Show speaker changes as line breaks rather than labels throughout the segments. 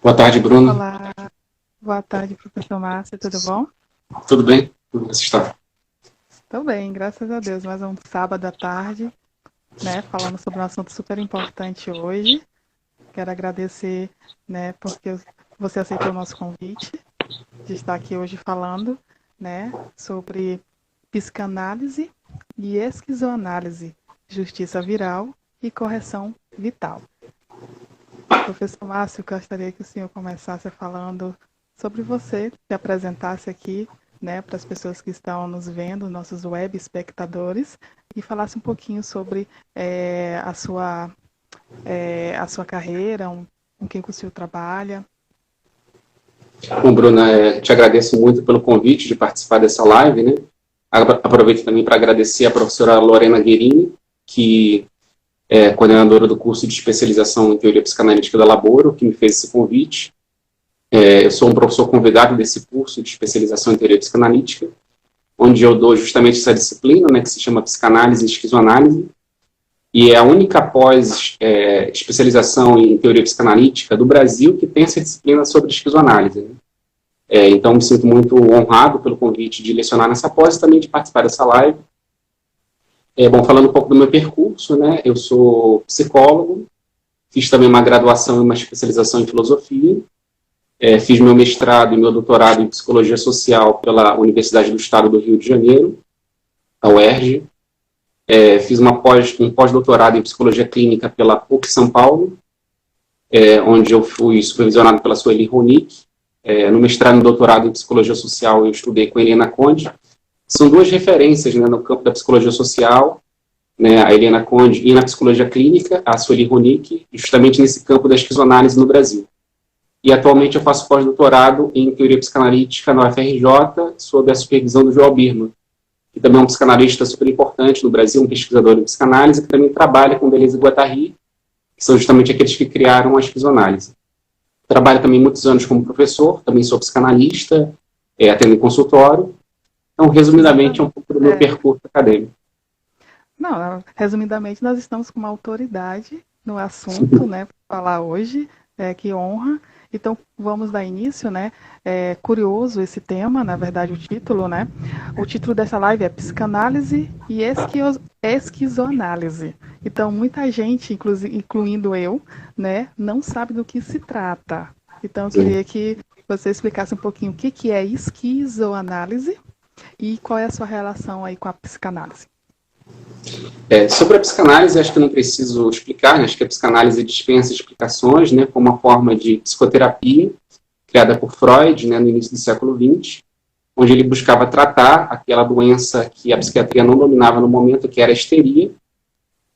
Boa tarde, Bruno.
Olá, boa tarde, professor Márcio, tudo bom?
Tudo bem? Como você está?
Estou bem, graças a Deus. Mais um sábado à tarde, né, falando sobre um assunto super importante hoje. Quero agradecer, né, porque você aceitou o nosso convite de estar aqui hoje falando, né, sobre psicanálise e esquizoanálise, justiça viral e correção vital. Professor Márcio, gostaria que o senhor começasse falando sobre você, se apresentasse aqui, né, para as pessoas que estão nos vendo, nossos web espectadores, e falasse um pouquinho sobre a sua carreira, com quem o senhor trabalha.
Bom, Bruno, te agradeço muito pelo convite de participar dessa live, né? Aproveito também para agradecer a professora Lorena Guerini, que é coordenadora do curso de especialização em teoria psicanalítica da Laboro, que me fez esse convite. Eu sou um professor convidado desse curso de especialização em teoria psicanalítica, onde eu dou justamente essa disciplina, né, que se chama psicanálise e esquizoanálise, e é a única pós-especialização em teoria psicanalítica do Brasil que tem essa disciplina sobre esquizoanálise, né? Então, me sinto muito honrado pelo convite de lecionar nessa pós e também de participar dessa live. Bom, falando um pouco do meu percurso, né, eu sou psicólogo, fiz também uma graduação e uma especialização em filosofia, fiz meu mestrado e meu doutorado em psicologia social pela Universidade do Estado do Rio de Janeiro, a UERJ. Fiz um pós-doutorado em psicologia clínica pela PUC São Paulo, onde eu fui supervisionado pela Sueli Ronick. No mestrado e doutorado em psicologia social eu estudei com a Helena Conde. São duas referências, né, no campo da psicologia social, né, a Helena Conde, e na psicologia clínica, a Sueli Ronick, justamente nesse campo da esquizoanálise no Brasil. E atualmente eu faço pós-doutorado em teoria psicanalítica na UFRJ, sob a supervisão do Joel Birman, que também é um psicanalista super importante no Brasil, um pesquisador em psicanálise, que também trabalha com Deleuze e Guattari, que são justamente aqueles que criaram a esquizoanálise. Trabalho também muitos anos como professor, também sou psicanalista, atendo em consultório. Então, resumidamente, é um pouco do meu percurso acadêmico.
Não, resumidamente, nós estamos com uma autoridade no assunto, né, para falar hoje, que honra. Então, vamos dar início, né? É curioso esse tema, na verdade, o título, né? O título dessa live é Psicanálise e Esquizoanálise. Então, muita gente, incluindo eu, né, não sabe do que se trata. Então, eu queria que você explicasse um pouquinho o que é esquizoanálise e qual é a sua relação aí com a psicanálise.
Sobre a psicanálise, acho que eu não preciso explicar, né? Acho que a psicanálise dispensa explicações, né, como uma forma de psicoterapia criada por Freud, né, no início do século XX, onde ele buscava tratar aquela doença que a psiquiatria não dominava no momento, que era a histeria.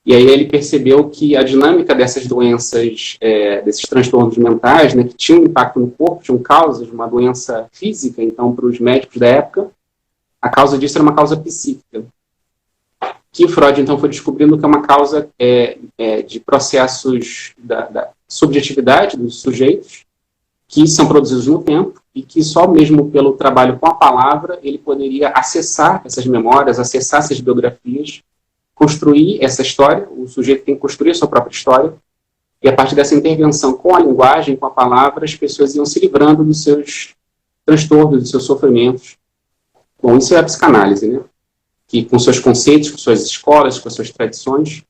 E aí ele percebeu que a dinâmica dessas doenças, desses transtornos mentais, né, que tinham impacto no corpo, tinham causas de uma doença física, então, para os médicos da época, a causa disso era uma causa psíquica. Que Freud, então, foi descobrindo que é uma causa de processos da subjetividade dos sujeitos, que são produzidos no tempo, e que só mesmo pelo trabalho com a palavra ele poderia acessar essas memórias, acessar essas biografias, construir essa história. O sujeito tem que construir a sua própria história, e a partir dessa intervenção com a linguagem, com a palavra, as pessoas iam se livrando dos seus transtornos, dos seus sofrimentos. Bom, isso é a psicanálise, né? Que com seus conceitos, com suas escolas, com suas tradições.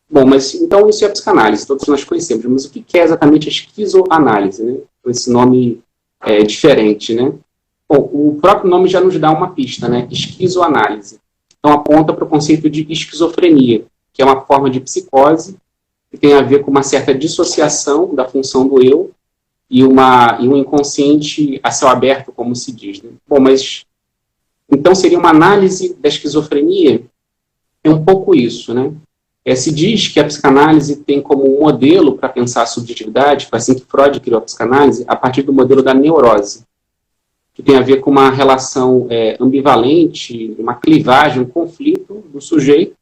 Bom, mas então isso é a psicanálise, todos nós conhecemos, mas o que é exatamente a esquizoanálise, né? Com esse nome diferente, né? Bom, o próprio nome já nos dá uma pista, né? Esquizoanálise. Então aponta para o conceito de esquizofrenia, que é uma forma de psicose que tem a ver com uma certa dissociação da função do eu e um inconsciente a céu aberto, como se diz, né? Bom, mas então seria uma análise da esquizofrenia? É um pouco isso, né? Se diz que a psicanálise tem como um modelo para pensar a subjetividade, foi assim que Freud criou a psicanálise, a partir do modelo da neurose, que tem a ver com uma relação ambivalente, uma clivagem, um conflito do sujeito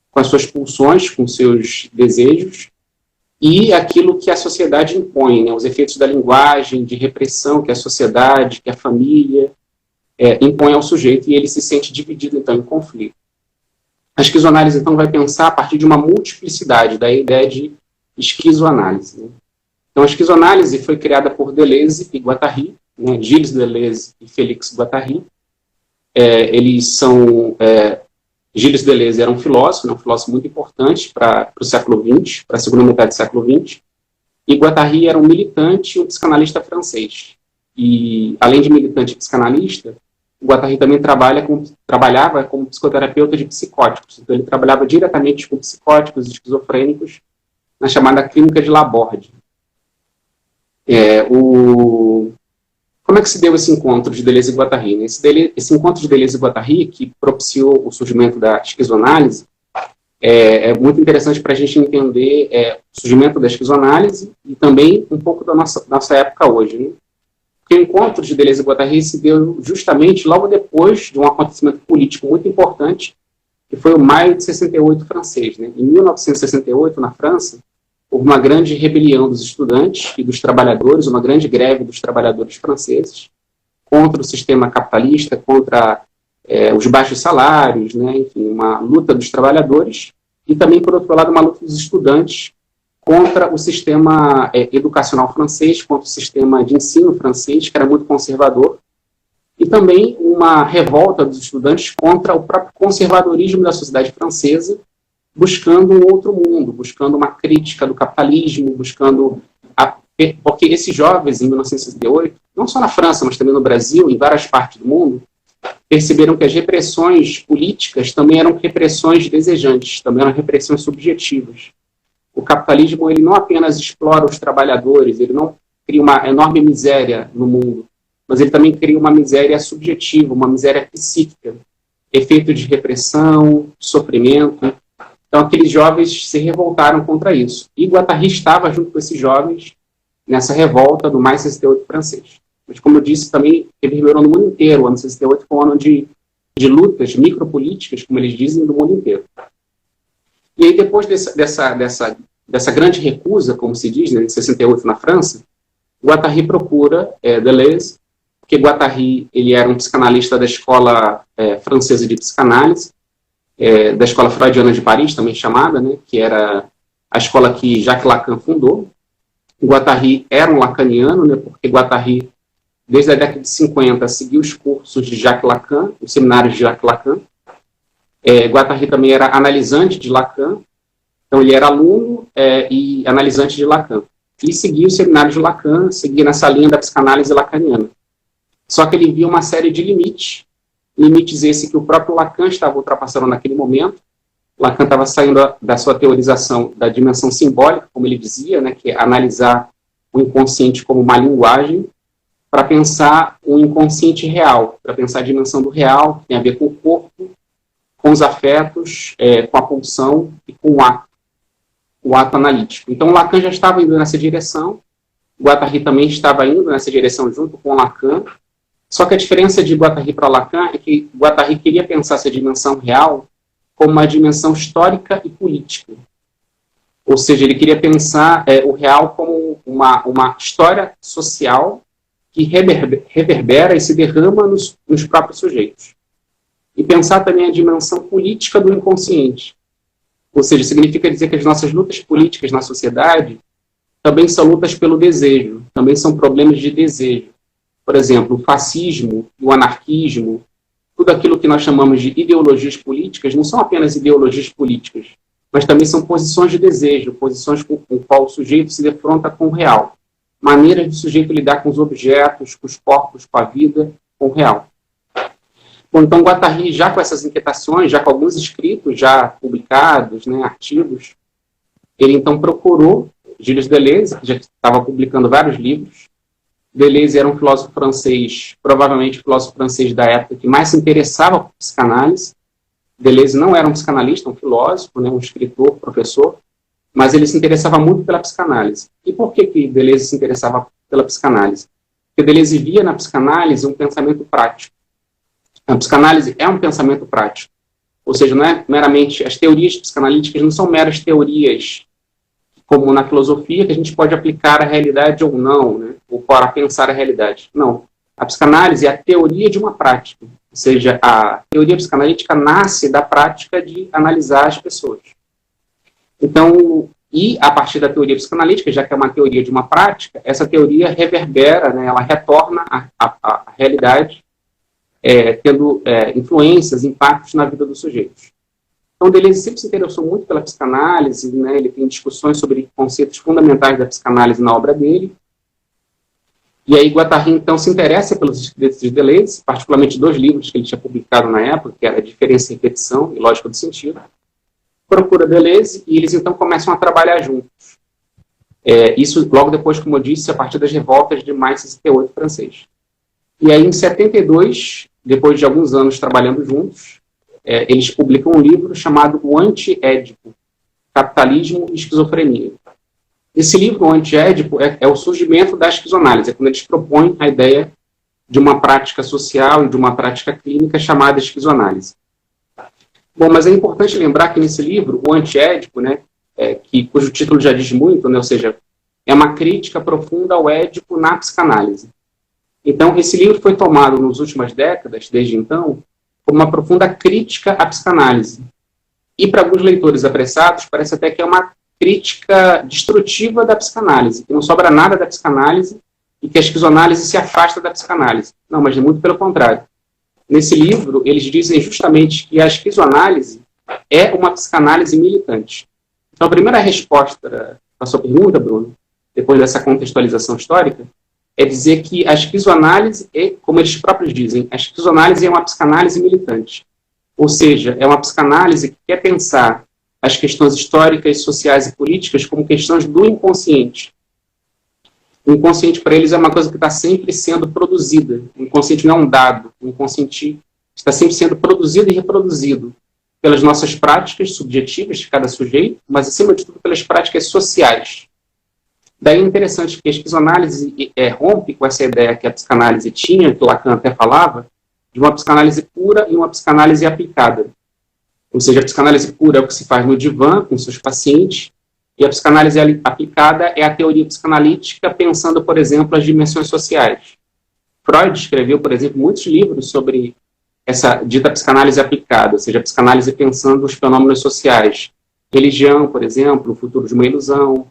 com as suas pulsões, com seus desejos, e aquilo que a sociedade impõe, né? Os efeitos da linguagem, de repressão que a sociedade, que a família impõe ao sujeito, e ele se sente dividido, então, em conflito. A esquizoanálise, então, vai pensar a partir de uma multiplicidade, da ideia de esquizoanálise, né? Então, a esquizoanálise foi criada por Deleuze e Guattari, né, Gilles Deleuze e Félix Guattari. Gilles Deleuze era um filósofo, né, um filósofo muito importante para o século XX, para a segunda metade do século XX, e Guattari era um militante e um psicanalista francês. E, além de militante e psicanalista, Guattari também trabalhava como psicoterapeuta de psicóticos. Então, ele trabalhava diretamente com psicóticos e esquizofrênicos na chamada clínica de Laborde. Como é que se deu esse encontro de Deleuze e Guattari? Né? Esse encontro de Deleuze e Guattari, que propiciou o surgimento da esquizoanálise, é muito interessante para a gente entender o surgimento da esquizoanálise e também um pouco da nossa época hoje. Né? Porque o encontro de Deleuze e Guattari se deu justamente logo depois de um acontecimento político muito importante, que foi o Maio de 68 francês. Né? Em 1968, na França, houve uma grande rebelião dos estudantes e dos trabalhadores, uma grande greve dos trabalhadores franceses contra o sistema capitalista, contra os baixos salários, né? Enfim, uma luta dos trabalhadores e também, por outro lado, uma luta dos estudantes contra o sistema educacional francês, contra o sistema de ensino francês, que era muito conservador, e também uma revolta dos estudantes contra o próprio conservadorismo da sociedade francesa, buscando um outro mundo, buscando uma crítica do capitalismo, porque esses jovens, em 1968, não só na França, mas também no Brasil, em várias partes do mundo, perceberam que as repressões políticas também eram repressões desejantes, também eram repressões subjetivas. O capitalismo, ele não apenas explora os trabalhadores, ele não cria uma enorme miséria no mundo, mas ele também cria uma miséria subjetiva, uma miséria psíquica, efeito de repressão, sofrimento. Então, aqueles jovens se revoltaram contra isso. E Guattari estava junto com esses jovens nessa revolta do Maio 68 francês. Mas, como eu disse, também reverberou no mundo inteiro. O ano 68 foi um ano de lutas micropolíticas, como eles dizem, do mundo inteiro. E aí, depois dessa grande recusa, como se diz, né, em 68 na França, Guattari procura Deleuze, porque Guattari ele era um psicanalista da escola francesa de psicanálise, da escola freudiana de Paris, também chamada, né, que era a escola que Jacques Lacan fundou. Guattari era um lacaniano, né, porque Guattari, desde a década de 50, seguiu os cursos de Jacques Lacan, os seminários de Jacques Lacan. Guattari também era analisante de Lacan, então ele era aluno e analisante de Lacan. E seguia os seminários de Lacan, seguia nessa linha da psicanálise lacaniana. Só que ele via uma série de limites esse que o próprio Lacan estava ultrapassando naquele momento. Lacan estava saindo da sua teorização da dimensão simbólica, como ele dizia, né, que é analisar o inconsciente como uma linguagem, para pensar o inconsciente real, para pensar a dimensão do real, que tem a ver com o corpo, com os afetos, com a pulsão e com o ato analítico. Então, Lacan já estava indo nessa direção, Guattari também estava indo nessa direção junto com Lacan, só que a diferença de Guattari para Lacan é que Guattari queria pensar essa dimensão real como uma dimensão histórica e política. Ou seja, ele queria pensar o real como uma história social que reverbera e se derrama nos próprios sujeitos. E pensar também a dimensão política do inconsciente. Ou seja, significa dizer que as nossas lutas políticas na sociedade também são lutas pelo desejo, também são problemas de desejo. Por exemplo, o fascismo, o anarquismo, tudo aquilo que nós chamamos de ideologias políticas, não são apenas ideologias políticas, mas também são posições de desejo, posições com qual o sujeito se defronta com o real. Maneiras do sujeito lidar com os objetos, com os corpos, com a vida, com o real. Bom, então, Guattari, já com essas inquietações, já com alguns escritos já publicados, né, artigos, ele então procurou Gilles Deleuze, que já estava publicando vários livros. Deleuze era um filósofo francês, provavelmente o filósofo francês da época que mais se interessava por psicanálise. Deleuze não era um psicanalista, um filósofo, né, um escritor, professor, mas ele se interessava muito pela psicanálise. E por que Deleuze se interessava pela psicanálise? Porque Deleuze via na psicanálise um pensamento prático. A psicanálise é um pensamento prático. Ou seja, não é meramente, as teorias psicanalíticas não são meras teorias como na filosofia, que a gente pode aplicar à realidade ou não, né? Ou para pensar a realidade. Não. A psicanálise é a teoria de uma prática. Ou seja, a teoria psicanalítica nasce da prática de analisar as pessoas. Então, E, a partir da teoria psicanalítica, já que é uma teoria de uma prática, essa teoria reverbera, né, ela retorna à realidade, tendo influências, impactos na vida dos sujeitos. Então, Deleuze sempre se interessou muito pela psicanálise, né, ele tem discussões sobre conceitos fundamentais da psicanálise na obra dele. E aí, Guattari, então, se interessa pelos escritos de Deleuze, particularmente 2 livros que ele tinha publicado na época, que era Diferença e Repetição e Lógica do Sentido. Procura Deleuze e eles, então, começam a trabalhar juntos. Isso logo depois, como eu disse, a partir das revoltas de maio de 68 francês. E aí, em 72, depois de alguns anos trabalhando juntos, eles publicam um livro chamado O Anti-Édipo, Capitalismo e Esquizofrenia. Esse livro, O Anti-Édipo, é o surgimento da esquizoanálise, é quando eles propõem a ideia de uma prática social e de uma prática clínica chamada esquizoanálise. Bom, mas é importante lembrar que nesse livro, O Anti-Édipo, né, cujo título já diz muito, né, ou seja, é uma crítica profunda ao Édipo na psicanálise. Então, esse livro foi tomado nas últimas décadas, desde então, como uma profunda crítica à psicanálise. E para alguns leitores apressados, parece até que é uma crítica destrutiva da psicanálise, que não sobra nada da psicanálise e que a esquizoanálise se afasta da psicanálise. Não, mas muito pelo contrário. Nesse livro, eles dizem justamente que a esquizoanálise é uma psicanálise militante. Então, a primeira resposta para a sua pergunta, Bruno, depois dessa contextualização histórica, é dizer que a esquizoanálise, como eles próprios dizem, a esquizoanálise é uma psicanálise militante. Ou seja, é uma psicanálise que quer pensar as questões históricas, sociais e políticas como questões do inconsciente. O inconsciente, para eles, é uma coisa que está sempre sendo produzida. O inconsciente não é um dado. O inconsciente está sempre sendo produzido e reproduzido pelas nossas práticas subjetivas de cada sujeito, mas, acima de tudo, pelas práticas sociais. Daí é interessante que a esquizoanálise rompe com essa ideia que a psicanálise tinha, que o Lacan até falava, de uma psicanálise pura e uma psicanálise aplicada. Ou seja, a psicanálise pura é o que se faz no divã, com seus pacientes, e a psicanálise aplicada é a teoria psicanalítica, pensando, por exemplo, as dimensões sociais. Freud escreveu, por exemplo, muitos livros sobre essa dita psicanálise aplicada, ou seja, a psicanálise pensando os fenômenos sociais. Religião, por exemplo, o futuro de uma ilusão.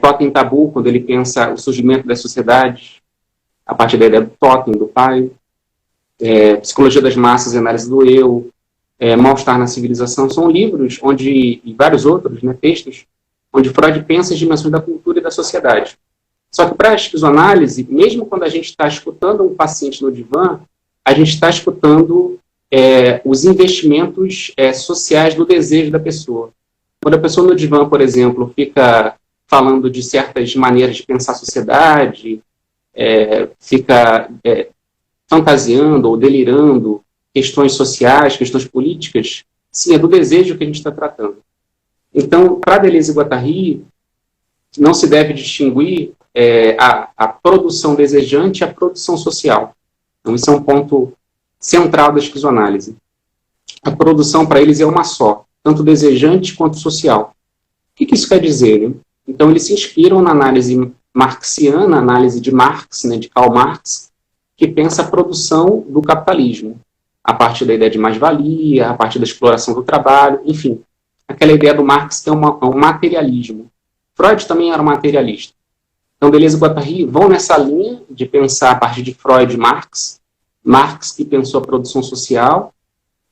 Totem Tabu, quando ele pensa o surgimento das sociedades, a partir da ideia do totem, do pai. Psicologia das Massas e Análise do Eu. Mal-Estar na Civilização. São livros, e vários outros, né, textos, onde Freud pensa as dimensões da cultura e da sociedade. Só que para a esquizoanálise, mesmo quando a gente está escutando um paciente no divã, a gente está escutando os investimentos sociais do desejo da pessoa. Quando a pessoa no divã, por exemplo, fica falando de certas maneiras de pensar a sociedade, fica fantasiando ou delirando questões sociais, questões políticas, sim, é do desejo que a gente está tratando. Então, para Deleuze e Guattari, não se deve distinguir a produção desejante e a produção social. Então, isso é um ponto central da esquizoanálise. A produção, para eles, é uma só, tanto desejante quanto social. O que isso quer dizer, né? Então, eles se inspiram na análise marxiana, a análise de Marx, né, de Karl Marx, que pensa a produção do capitalismo, a partir da ideia de mais-valia, a partir da exploração do trabalho, enfim. Aquela ideia do Marx que é um materialismo. Freud também era um materialista. Então, Deleuze e Guattari vão nessa linha de pensar a partir de Freud e Marx. Marx, que pensou a produção social,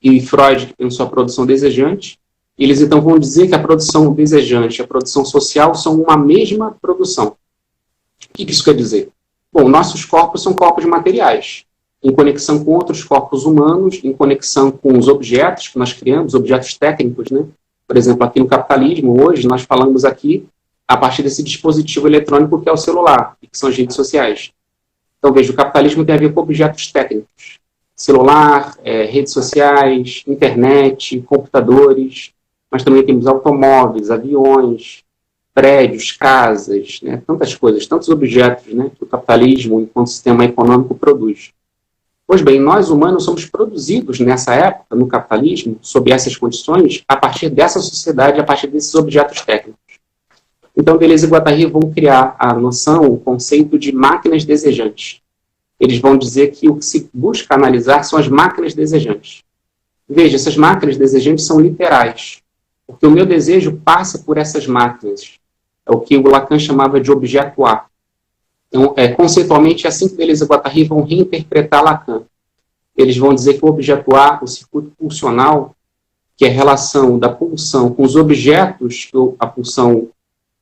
e Freud, que pensou a produção desejante. Eles, então, vão dizer que a produção desejante e a produção social são uma mesma produção. O que isso quer dizer? Bom, nossos corpos são corpos materiais, em conexão com outros corpos humanos, em conexão com os objetos que nós criamos, objetos técnicos, né? Por exemplo, aqui no capitalismo, hoje, nós falamos aqui a partir desse dispositivo eletrônico que é o celular, e que são as redes sociais. Então, veja, o capitalismo tem a ver com objetos técnicos. Celular, redes sociais, internet, computadores, mas também temos automóveis, aviões, prédios, casas, né? Tantas coisas, tantos objetos, né, que o capitalismo, enquanto sistema econômico, produz. Pois bem, nós humanos somos produzidos nessa época, no capitalismo, sob essas condições, a partir dessa sociedade, a partir desses objetos técnicos. Então, Deleuze e Guattari vão criar a noção, o conceito de máquinas desejantes. Eles vão dizer que o que se busca analisar são as máquinas desejantes. Veja, essas máquinas desejantes são literais. Porque o meu desejo passa por essas máquinas. É o que o Lacan chamava de objeto A. Então, conceitualmente, é assim que Deleuze e Guattari vão reinterpretar Lacan. Eles vão dizer que o objeto A, o circuito pulsional, que é a relação da pulsão com os objetos que a pulsão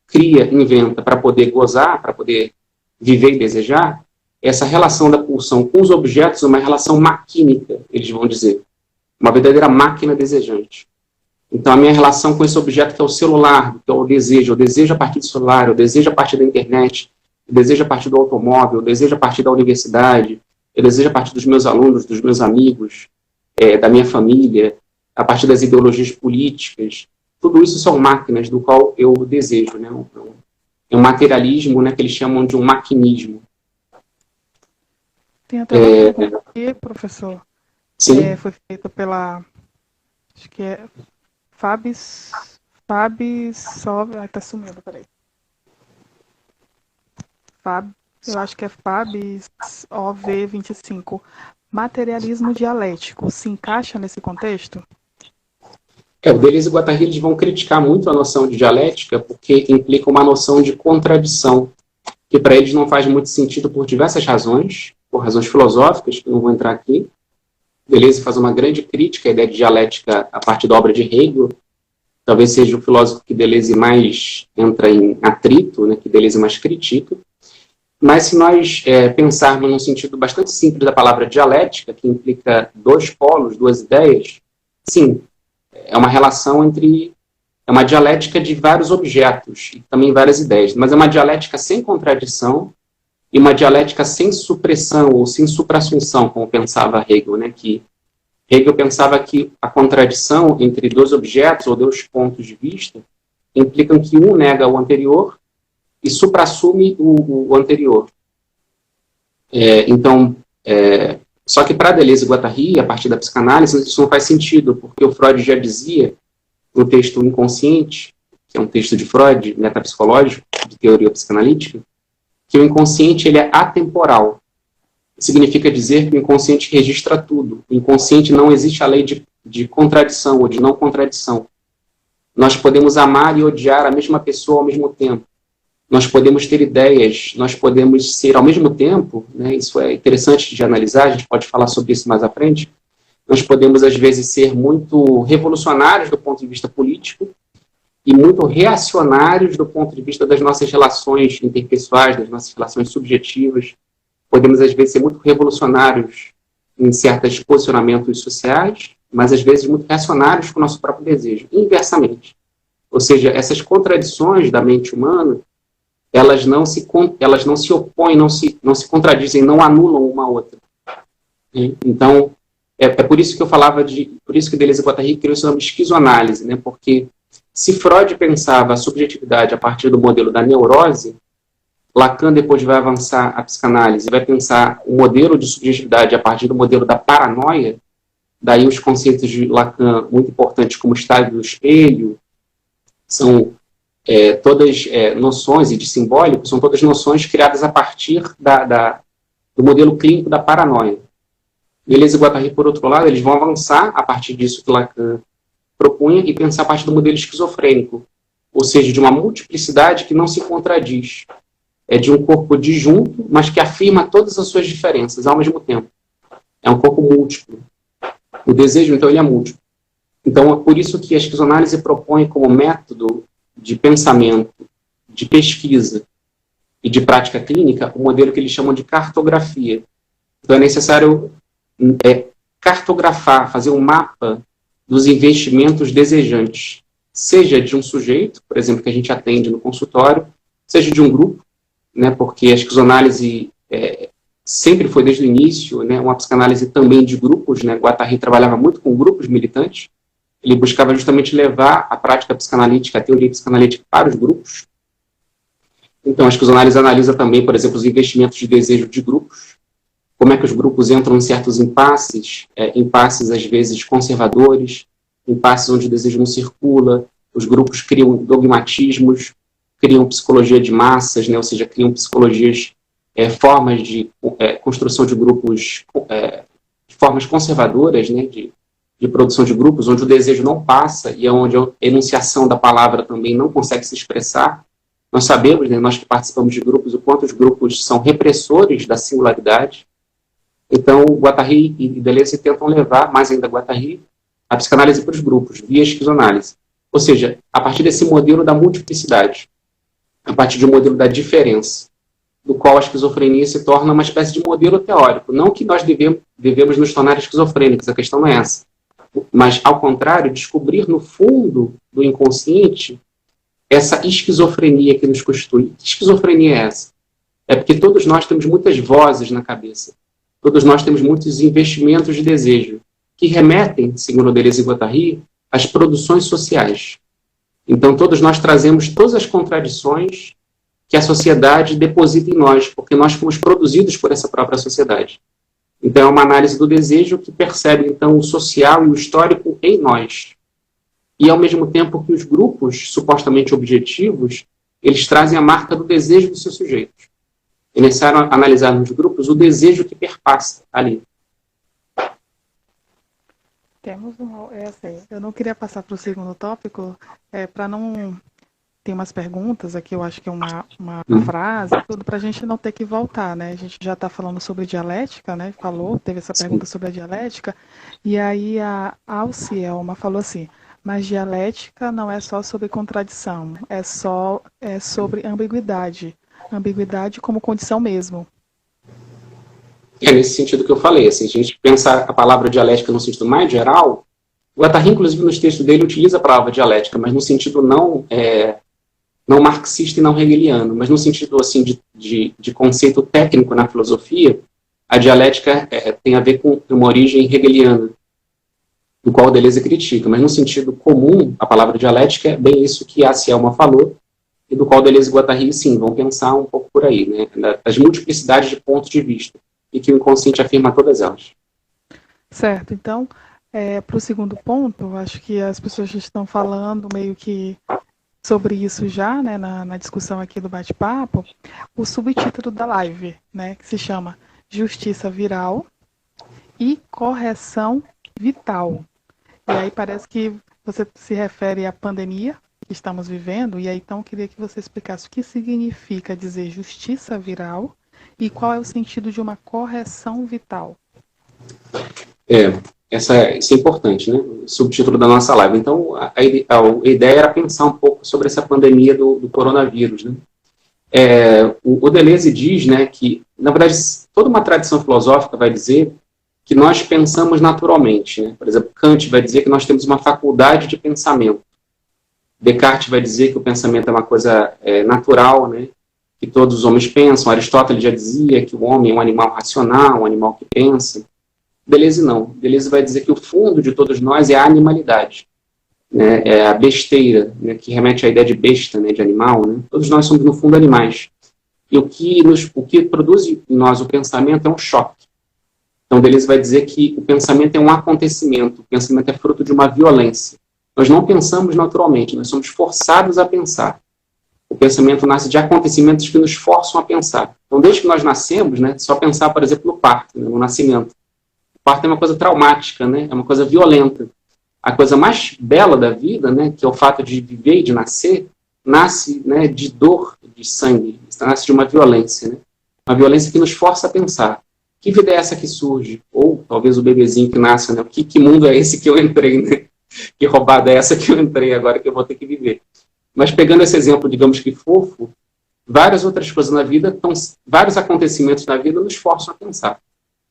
cria, inventa para poder gozar, para poder viver e desejar, essa relação da pulsão com os objetos é uma relação maquínica, eles vão dizer. Uma verdadeira máquina desejante. Então, a minha relação com esse objeto que é o celular, que é o desejo a partir do celular, eu desejo a partir da internet, eu desejo a partir do automóvel, eu desejo a partir da universidade, eu desejo a partir dos meus alunos, dos meus amigos, da minha família, a partir das ideologias políticas. Tudo isso são máquinas do qual eu desejo, né? É um materialismo, né, que eles chamam de um maquinismo.
Tem até uma pergunta aqui, professor.
Sim.
Foi feita pela... Acho que é Fabis Sov... Ai, tá sumindo, peraí. Eu acho que é Fabis OV25. Materialismo dialético se encaixa nesse contexto?
O Deleuze e Guattari eles vão criticar muito a noção de dialética porque implica uma noção de contradição, que para eles não faz muito sentido por diversas razões, por razões filosóficas, que não vou entrar aqui. Deleuze faz uma grande crítica à ideia de dialética a partir da obra de Hegel. Talvez seja o filósofo que Deleuze mais entra em atrito, né, que Deleuze mais critica. Mas se nós pensarmos num sentido bastante simples da palavra dialética, que implica dois polos, duas ideias, sim, é uma relação entre... É uma dialética de vários objetos e também várias ideias, mas é uma dialética sem contradição e uma dialética sem supressão ou sem suprassunção, como pensava Hegel, né? Que Hegel pensava que a contradição entre dois objetos ou dois pontos de vista implicam que um nega o anterior e suprassume o anterior. Só que para Deleuze e Guattari, a partir da psicanálise, isso não faz sentido, porque o Freud já dizia, no texto Inconsciente, que é um texto de Freud, metapsicológico, de teoria psicanalítica, que o inconsciente ele é atemporal. Significa dizer que o inconsciente registra tudo. O inconsciente não existe a lei de contradição ou de não contradição. Nós podemos amar e odiar a mesma pessoa ao mesmo tempo. Nós podemos ter ideias, nós podemos ser ao mesmo tempo, né, isso é interessante de analisar, a gente pode falar sobre isso mais à frente, nós podemos às vezes ser muito revolucionários do ponto de vista político e muito reacionários do ponto de vista das nossas relações interpessoais, das nossas relações subjetivas. Podemos às vezes ser muito revolucionários em certos posicionamentos sociais, mas às vezes muito reacionários com o nosso próprio desejo, inversamente. Ou seja, essas contradições da mente humana, elas não se opõem, não se contradizem, não anulam uma outra. Então, é por isso que eu falava por isso que Deleuze e Guattari criou esse nome de esquizoanálise, né? Porque se Freud pensava a subjetividade a partir do modelo da neurose, Lacan depois vai avançar a psicanálise, vai pensar o modelo de subjetividade a partir do modelo da paranoia, daí os conceitos de Lacan muito importantes como o estádio do espelho, são todas noções, e de simbólico, são todas noções criadas a partir do modelo clínico da paranoia. Deleuze e Guattari, por outro lado, eles vão avançar a partir disso que Lacan propunha e pensar a partir do modelo esquizofrênico, ou seja, de uma multiplicidade que não se contradiz. É de um corpo disjunto, mas que afirma todas as suas diferenças ao mesmo tempo. É um corpo múltiplo. O desejo, então, ele é múltiplo. Então, é por isso que a esquizoanálise propõe como método de pensamento, de pesquisa e de prática clínica o modelo que eles chamam de cartografia. Então, é necessário cartografar, fazer um mapa dos investimentos desejantes, seja de um sujeito, por exemplo, que a gente atende no consultório, seja de um grupo, né, porque a esquizoanálise sempre foi desde o início, né, uma psicanálise também de grupos, né, Guattari trabalhava muito com grupos militantes, ele buscava justamente levar a prática psicanalítica, a teoria psicanalítica para os grupos. Então, a esquizoanálise analisa também, por exemplo, os investimentos de desejo de grupos, como é que os grupos entram em certos impasses, impasses às vezes conservadores, impasses onde o desejo não circula, os grupos criam dogmatismos, criam psicologia de massas, né, ou seja, criam psicologias, formas de construção de grupos, formas conservadoras, né, de de produção de grupos, onde o desejo não passa e é onde a enunciação da palavra também não consegue se expressar. Nós sabemos, né, nós que participamos de grupos, o quanto os grupos são repressores da singularidade. Então, Guattari e Deleuze tentam levar, mais ainda Guattari, a psicanálise para os grupos, via esquizoanálise. Ou seja, a partir desse modelo da multiplicidade, a partir de um modelo da diferença, do qual a esquizofrenia se torna uma espécie de modelo teórico. Não que nós devemos nos tornar esquizofrênicos, a questão não é essa. Mas, ao contrário, descobrir no fundo do inconsciente essa esquizofrenia que nos constitui. Que esquizofrenia é essa? É porque todos nós temos muitas vozes na cabeça. Todos nós temos muitos investimentos de desejo, que remetem, segundo Deleuze e Guattari, às produções sociais. Então, todos nós trazemos todas as contradições que a sociedade deposita em nós, porque nós fomos produzidos por essa própria sociedade. Então, é uma análise do desejo que percebe, então, o social e o histórico em nós. E, ao mesmo tempo que os grupos, supostamente objetivos, eles trazem a marca do desejo dos seus sujeitos. É necessário analisar nos grupos o desejo que perpassa ali.
Temos eu não queria passar para o segundo tópico, para não... Tem umas perguntas aqui, eu acho que é uma frase, tudo, para a gente não ter que voltar, né? A gente já está falando sobre dialética, né? Teve essa pergunta sobre a dialética, e aí a Alcielma falou assim: mas dialética não é só sobre contradição, é sobre ambiguidade. Ambiguidade como condição mesmo.
É nesse sentido que eu falei. Assim, se a gente pensar a palavra dialética no sentido mais geral, o Guattari, inclusive, nos textos dele, utiliza a palavra dialética, mas no sentido não marxista e não hegeliano, mas no sentido assim, de conceito técnico na filosofia, a dialética tem a ver com uma origem hegeliana, do qual Deleuze critica, mas no sentido comum, a palavra dialética é bem isso que a Cielma falou, e do qual Deleuze e Guattari, sim, vão pensar um pouco por aí, né, das multiplicidades de pontos de vista, e que o inconsciente afirma todas elas.
Certo, então, para o segundo ponto, acho que as pessoas já estão falando meio que sobre isso já, né, na discussão aqui do bate-papo, o subtítulo da live, né, que se chama Justiça Viral e Correção Vital. E aí parece que você se refere à pandemia que estamos vivendo, e aí então eu queria que você explicasse o que significa dizer justiça viral e qual é o sentido de uma correção vital.
Isso é importante, né? O subtítulo da nossa live. Então, a ideia era pensar um pouco sobre essa pandemia do coronavírus, né? O Deleuze diz, né, que, na verdade, toda uma tradição filosófica vai dizer que nós pensamos naturalmente, né? Por exemplo, Kant vai dizer que nós temos uma faculdade de pensamento. Descartes vai dizer que o pensamento é uma coisa natural, né? Que todos os homens pensam. Aristóteles já dizia que o homem é um animal racional, um animal que pensa. Deleuze não. Deleuze vai dizer que o fundo de todos nós é a animalidade, né? É a besteira, né? Que remete à ideia de besta, né? De animal, né? Todos nós somos, no fundo, animais. E o que produz em nós o pensamento é um choque. Então, Deleuze vai dizer que o pensamento é um acontecimento, o pensamento é fruto de uma violência. Nós não pensamos naturalmente, nós somos forçados a pensar. O pensamento nasce de acontecimentos que nos forçam a pensar. Então, desde que nós nascemos, né, só pensar, por exemplo, no parto, né, no nascimento. O parto é uma coisa traumática, né, é uma coisa violenta. A coisa mais bela da vida, né, que é o fato de viver e de nascer, nasce, né, de dor, de sangue, nasce de uma violência. Né, uma violência que nos força a pensar. Que vida é essa que surge? Ou talvez o bebezinho que nasce, né? Que mundo é esse que eu entrei, né? Que roubada é essa que eu entrei agora que eu vou ter que viver? Mas pegando esse exemplo, digamos que fofo, várias outras coisas na vida, vários acontecimentos na vida nos forçam a pensar.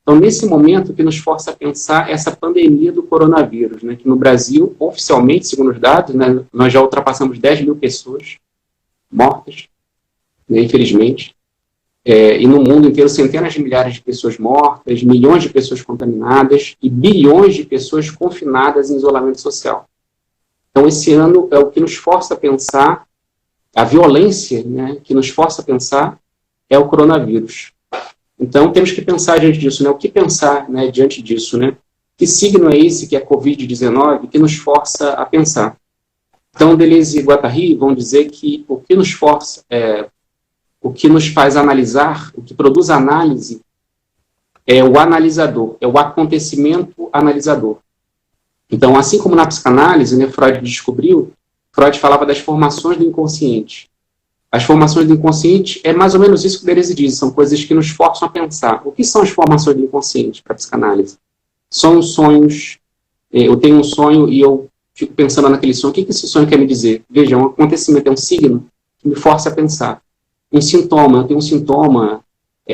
Então, nesse momento, o que nos força a pensar é essa pandemia do coronavírus, né? Que no Brasil, oficialmente, segundo os dados, né, nós já ultrapassamos 10 mil pessoas mortas, né, infelizmente. E no mundo inteiro, centenas de milhares de pessoas mortas, milhões de pessoas contaminadas e bilhões de pessoas confinadas em isolamento social. Então, esse ano é o que nos força a pensar, a violência, né, que nos força a pensar é o coronavírus. Então, temos que pensar diante disso, né, o que pensar, né, diante disso, né? Que signo é esse, que é a Covid-19, que nos força a pensar? Então, Deleuze e Guattari vão dizer que o que nos força o que nos faz analisar, o que produz análise, é o analisador, é o acontecimento analisador. Então, assim como na psicanálise, né, Freud descobriu, Freud falava das formações do inconsciente. As formações do inconsciente é mais ou menos isso que Deleuze diz, são coisas que nos forçam a pensar. O que são as formações do inconsciente para a psicanálise? São os sonhos. Eu tenho um sonho e eu fico pensando naquele sonho. O que esse sonho quer me dizer? Veja, um acontecimento é um signo que me força a pensar. Um sintoma, eu tenho um sintoma,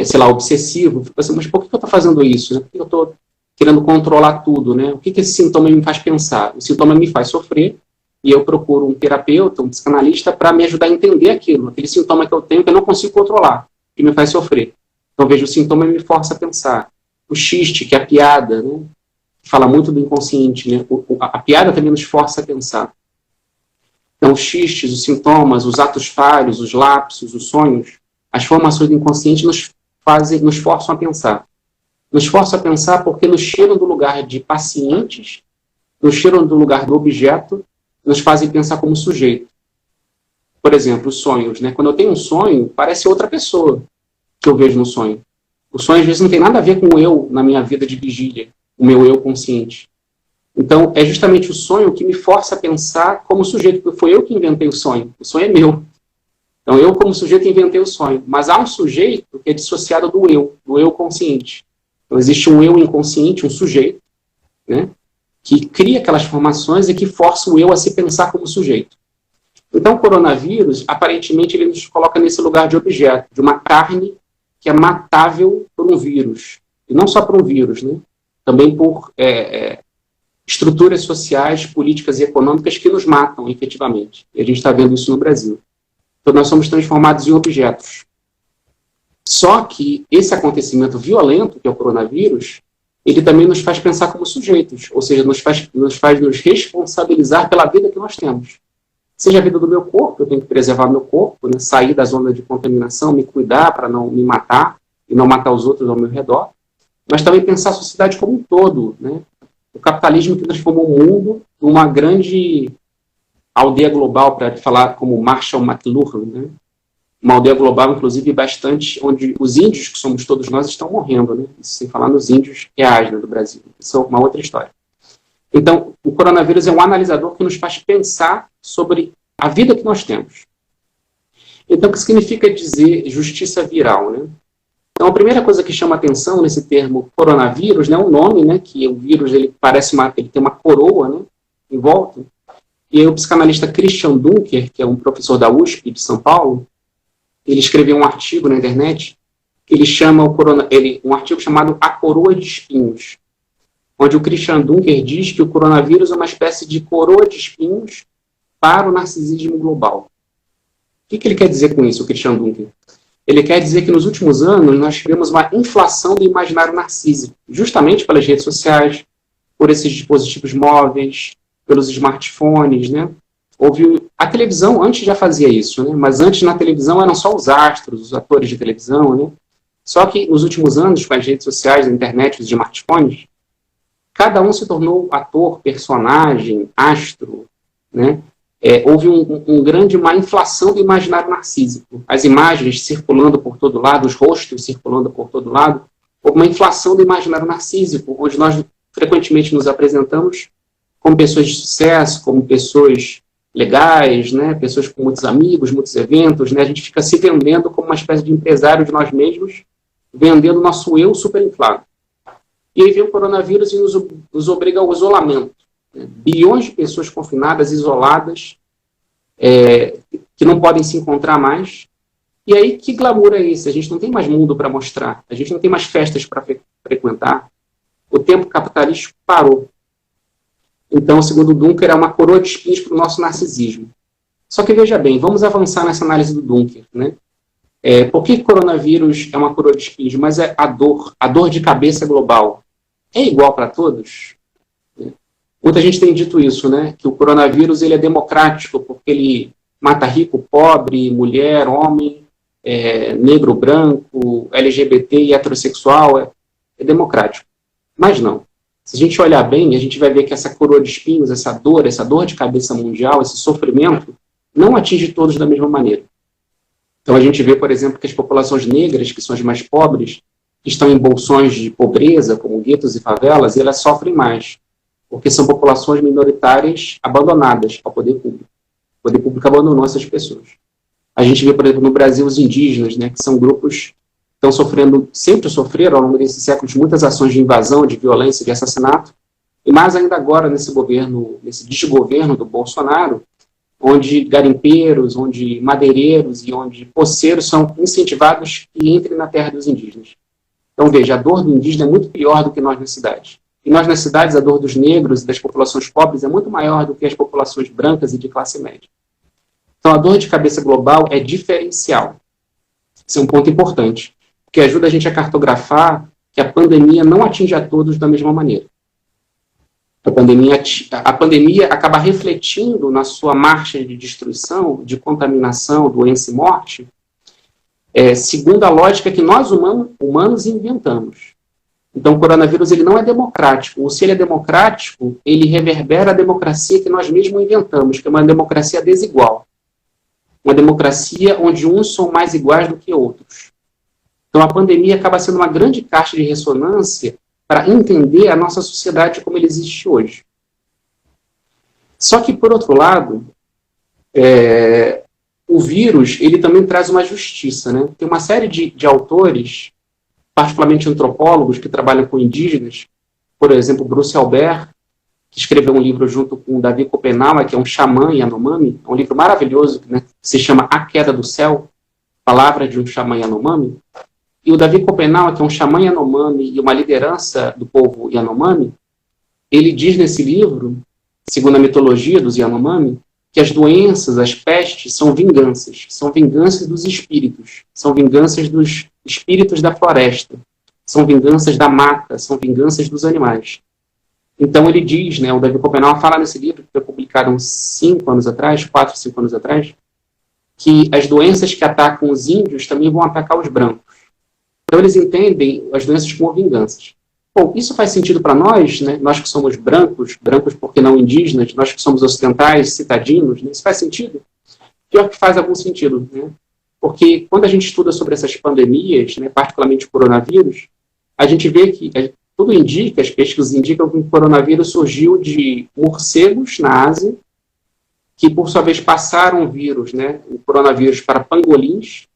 sei lá, obsessivo. Fico pensando, mas por que eu estou fazendo isso? Né? Por que eu estou querendo controlar tudo? Né? O que esse sintoma me faz pensar? O sintoma me faz sofrer e eu procuro um terapeuta, um psicanalista, para me ajudar a entender aquilo. Aquele sintoma que eu tenho que eu não consigo controlar, que me faz sofrer. Então, veja, o sintoma me força a pensar. O xiste, que é a piada, né? Fala muito do inconsciente, né? A piada também nos força a pensar. Então, os xistes, os sintomas, os atos falhos, os lapsos, os sonhos, as formações do inconsciente nos forçam a pensar. Nos forçam a pensar porque nos tiram do lugar de pacientes, nos tiram do lugar do objeto, nos fazem pensar como sujeito. Por exemplo, os sonhos, né? Quando eu tenho um sonho, parece outra pessoa que eu vejo no sonho. O sonho, às vezes, não tem nada a ver com o eu na minha vida de vigília, o meu eu consciente. Então, é justamente o sonho que me força a pensar como sujeito, porque foi eu que inventei o sonho é meu. Então, eu como sujeito inventei o sonho, mas há um sujeito que é dissociado do eu consciente. Então, existe um eu inconsciente, um sujeito, né, que cria aquelas formações e que força o eu a se pensar como sujeito. Então, o coronavírus, aparentemente, ele nos coloca nesse lugar de objeto, de uma carne que é matável por um vírus. E não só por um vírus, né? Também por estruturas sociais, políticas e econômicas que nos matam, efetivamente. E a gente está vendo isso no Brasil. Então, nós somos transformados em objetos. Só que esse acontecimento violento, que é o coronavírus, ele também nos faz pensar como sujeitos, ou seja, nos faz nos responsabilizar pela vida que nós temos. Seja a vida do meu corpo, eu tenho que preservar meu corpo, né, sair da zona de contaminação, me cuidar para não me matar e não matar os outros ao meu redor, mas também pensar a sociedade como um todo, né? O capitalismo que transformou o mundo numa grande aldeia global, para falar como Marshall McLuhan, né? Uma aldeia global, inclusive, bastante, onde os índios, que somos todos nós, estão morrendo, né? Isso sem falar nos índios reais, né, do Brasil. Isso é uma outra história. Então, o coronavírus é um analisador que nos faz pensar sobre a vida que nós temos. Então, o que significa dizer justiça viral, né? Então, a primeira coisa que chama atenção nesse termo coronavírus, né, o nome, né, que o vírus ele tem uma coroa, né, em volta. E aí, o psicanalista Christian Dunker, que é um professor da USP de São Paulo, ele escreveu um artigo na internet que ele chama um artigo chamado A Coroa de Espinhos, onde o Christian Dunker diz que o coronavírus é uma espécie de coroa de espinhos para o narcisismo global. O que ele quer dizer com isso, o Christian Dunker? Ele quer dizer que nos últimos anos nós tivemos uma inflação do imaginário narcísico, justamente pelas redes sociais, por esses dispositivos móveis, pelos smartphones, né? A televisão antes já fazia isso, né? Mas antes na televisão eram só os astros, os atores de televisão, né? Só que nos últimos anos, com as redes sociais, a internet, os smartphones, cada um se tornou ator, personagem, astro, né? Houve uma inflação do imaginário narcísico. As imagens circulando por todo lado, os rostos circulando por todo lado, houve uma inflação do imaginário narcísico, onde nós frequentemente nos apresentamos como pessoas de sucesso, como pessoas legais, né? Pessoas com muitos amigos, muitos eventos, né? A gente fica se vendendo como uma espécie de empresário de nós mesmos, vendendo nosso eu superinflado. E aí vem o coronavírus e nos obriga ao isolamento. Bilhões de pessoas confinadas, isoladas, que não podem se encontrar mais. E aí, que glamour é esse? A gente não tem mais mundo para mostrar, a gente não tem mais festas para frequentar. O tempo capitalístico parou. Então, segundo Dunker, é uma coroa de espinhos para o nosso narcisismo. Só que, veja bem, vamos avançar nessa análise do Dunker, né? Por que o coronavírus é uma coroa de espinhos? Mas a dor de cabeça global, é igual para todos? Muita gente tem dito isso, né? Que o coronavírus ele é democrático, porque ele mata rico, pobre, mulher, homem, negro, branco, LGBT e heterossexual. É democrático. Mas não. Se a gente olhar bem, a gente vai ver que essa coroa de espinhos, essa dor de cabeça mundial, esse sofrimento, não atinge todos da mesma maneira. Então a gente vê, por exemplo, que as populações negras, que são as mais pobres, que estão em bolsões de pobreza, como guetos e favelas, e elas sofrem mais. porque são populações minoritárias abandonadas ao poder público. O poder público abandonou essas pessoas. A gente vê, por exemplo, no Brasil, os indígenas, né, que são grupos que estão sofrendo, sempre sofreram ao longo desses séculos, muitas ações de invasão, de violência, de assassinato, e mais ainda agora nesse governo, nesse desgoverno do Bolsonaro, onde garimpeiros, onde madeireiros e onde poceiros são incentivados que entrem na terra dos indígenas. Então, veja, a dor do indígena é muito pior do que nós nas cidades. E nós nas cidades, a dor dos negros e das populações pobres é muito maior do que as populações brancas e de classe média. Então, a dor de cabeça global é diferencial. Isso é um ponto importante, porque ajuda a gente a cartografar que a pandemia não atinge a todos da mesma maneira. A pandemia acaba refletindo na sua marcha de destruição, de contaminação, doença e morte, segundo a lógica que nós humanos inventamos. Então, o coronavírus ele não é democrático, ou se ele é democrático, ele reverbera a democracia que nós mesmos inventamos, que é uma democracia desigual. Uma democracia onde uns são mais iguais do que outros. Então, a pandemia acaba sendo uma grande caixa de ressonância para entender a nossa sociedade como ela existe hoje. Só que, por outro lado, o vírus ele também traz uma justiça, né? Tem uma série de autores, particularmente antropólogos, que trabalham com indígenas, por exemplo, Bruce Albert, que escreveu um livro junto com Davi Copenhague, que é um xamã Yanomami, é um livro maravilhoso, né, que se chama A Queda do Céu, Palavra de um Xamã Yanomami. E o Davi Copenhague, que é um xamã Yanomami e uma liderança do povo Yanomami, ele diz nesse livro, segundo a mitologia dos Yanomami, que as doenças, as pestes, são vinganças dos espíritos, são vinganças dos espíritos da floresta, são vinganças da mata, são vinganças dos animais. Então ele diz, né, o Davi Copenhague fala nesse livro, que foi publicado uns 5 anos atrás, 4, 5 anos atrás, que as doenças que atacam os índios também vão atacar os brancos. Então eles entendem as doenças como vinganças. Bom, isso faz sentido para nós, né? Nós que somos brancos porque não indígenas, nós que somos ocidentais, citadinos, né? Isso faz sentido? Pior que faz algum sentido, né? Porque quando a gente estuda sobre essas pandemias, né, particularmente o coronavírus, a gente vê que tudo indica, as pesquisas indicam que o coronavírus surgiu de morcegos na Ásia, que por sua vez passaram o vírus, né, o coronavírus para pangolins,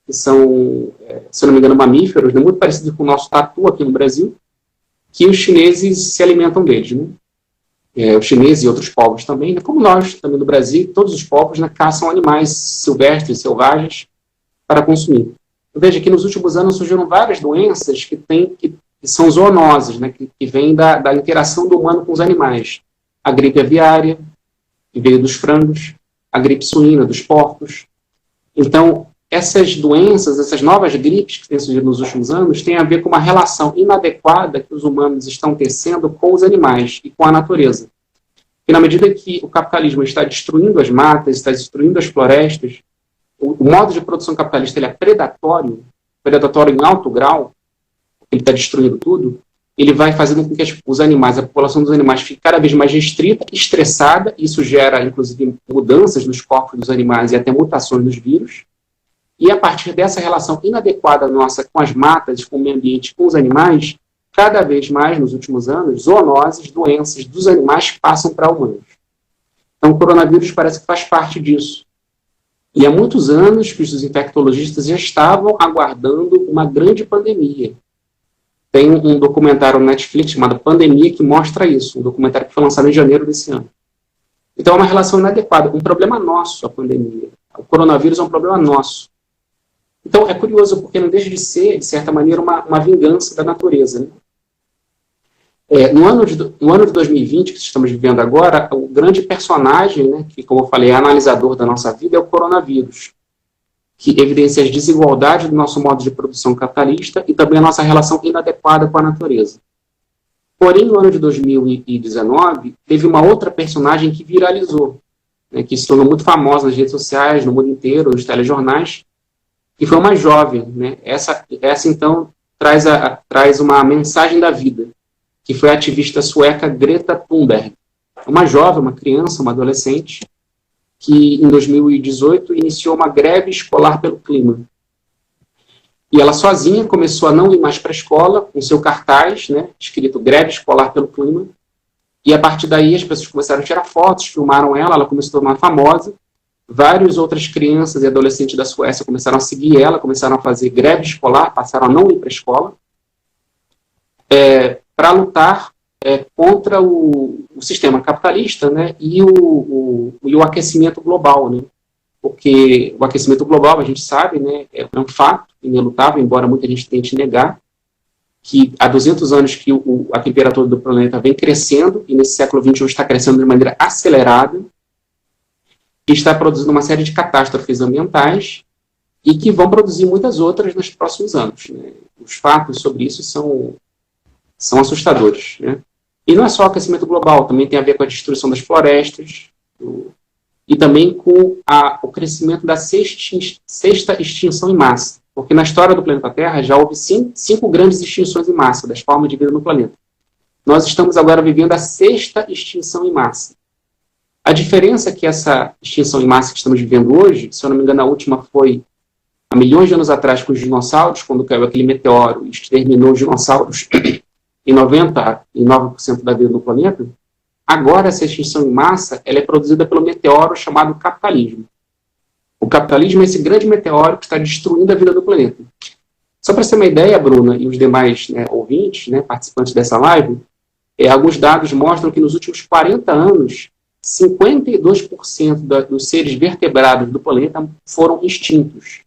que são, se não me engano, mamíferos, né, muito parecidos com o nosso tatu aqui no Brasil, que os chineses se alimentam deles, né? Os chineses e outros povos também, né, como nós também no Brasil, todos os povos, né, caçam animais silvestres, selvagens, para consumir. Veja que nos últimos anos surgiram várias doenças que são zoonoses, né, que vêm da interação do humano com os animais. A gripe aviária, que veio dos frangos, a gripe suína dos porcos. Então, essas doenças, essas novas gripes que têm surgido nos últimos anos, têm a ver com uma relação inadequada que os humanos estão tecendo com os animais e com a natureza. E na medida que o capitalismo está destruindo as matas, está destruindo as florestas, o modo de produção capitalista ele é predatório em alto grau, ele está destruindo tudo, ele vai fazendo com que os animais, a população dos animais fique cada vez mais restrita, estressada, isso gera, inclusive, mudanças nos corpos dos animais e até mutações dos vírus, e a partir dessa relação inadequada nossa com as matas, com o meio ambiente, com os animais, cada vez mais, nos últimos anos, zoonoses, doenças dos animais passam para humanos. Então, o coronavírus parece que faz parte disso. E há muitos anos que os infectologistas já estavam aguardando uma grande pandemia. Tem um documentário no Netflix chamado Pandemia que mostra isso, um documentário que foi lançado em janeiro desse ano. Então, é uma relação inadequada, um problema nosso, a pandemia. O coronavírus é um problema nosso. Então, é curioso, porque não deixa de ser, de certa maneira, uma vingança da natureza, né? No ano de 2020, que estamos vivendo agora, o grande personagem, né, que, como eu falei, é analisador da nossa vida, é o coronavírus, que evidencia as desigualdades do nosso modo de produção capitalista e também a nossa relação inadequada com a natureza. Porém, no ano de 2019, teve uma outra personagem que viralizou, né, que se tornou muito famosa nas redes sociais, no mundo inteiro, nos telejornais, que foi uma jovem, né? Essa então, traz uma mensagem da vida, que foi a ativista sueca Greta Thunberg. Uma jovem, uma criança, uma adolescente, que em 2018 iniciou uma greve escolar pelo clima. E ela sozinha começou a não ir mais para a escola, com seu cartaz, né, escrito Greve Escolar pelo Clima, E a partir daí as pessoas começaram a tirar fotos, filmaram ela começou a tornar famosa. Várias outras crianças e adolescentes da Suécia começaram a seguir ela, começaram a fazer greve escolar, passaram a não ir para a escola, para lutar contra o sistema capitalista, né, e o aquecimento global, né, porque o aquecimento global, a gente sabe, né, é um fato inelutável, embora muita gente tente negar, que há 200 anos que a temperatura do planeta vem crescendo, e nesse século XXI está crescendo de maneira acelerada, que está produzindo uma série de catástrofes ambientais e que vão produzir muitas outras nos próximos anos, né. Os fatos sobre isso são assustadores, né. E não é só o aquecimento global, também tem a ver com a destruição das florestas, e também com o crescimento da sexta extinção em massa. Porque na história do planeta Terra já houve 5 grandes extinções em massa das formas de vida no planeta. Nós estamos agora vivendo a sexta extinção em massa. A diferença é que essa extinção em massa que estamos vivendo hoje, se eu não me engano, a última foi há milhões de anos atrás com os dinossauros, quando caiu aquele meteoro e exterminou os dinossauros em 99% da vida do planeta. Agora, essa extinção em massa ela é produzida pelo meteoro chamado capitalismo. O capitalismo é esse grande meteoro que está destruindo a vida do planeta. Só para ter uma ideia, Bruna, e os demais, né, ouvintes, né, participantes dessa live, alguns dados mostram que nos últimos 40 anos, 52% dos seres vertebrados do planeta foram extintos.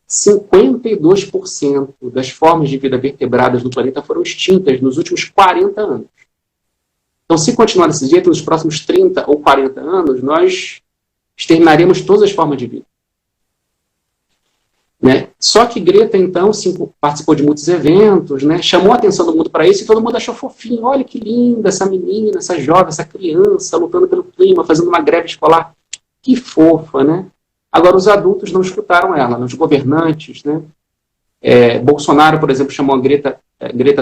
52% das formas de vida vertebradas do planeta foram extintas nos últimos 40 anos. Então, se continuar desse jeito, nos próximos 30 ou 40 anos, nós exterminaremos todas as formas de vida. Né? Só que Greta, então, participou de muitos eventos, né? Chamou a atenção do mundo para isso e todo mundo achou fofinho. Olha que linda essa menina, essa jovem, essa criança lutando pelo clima, fazendo uma greve escolar. Que fofa, né? Agora, os adultos não escutaram ela, os governantes, né? Bolsonaro, por exemplo, chamou a Greta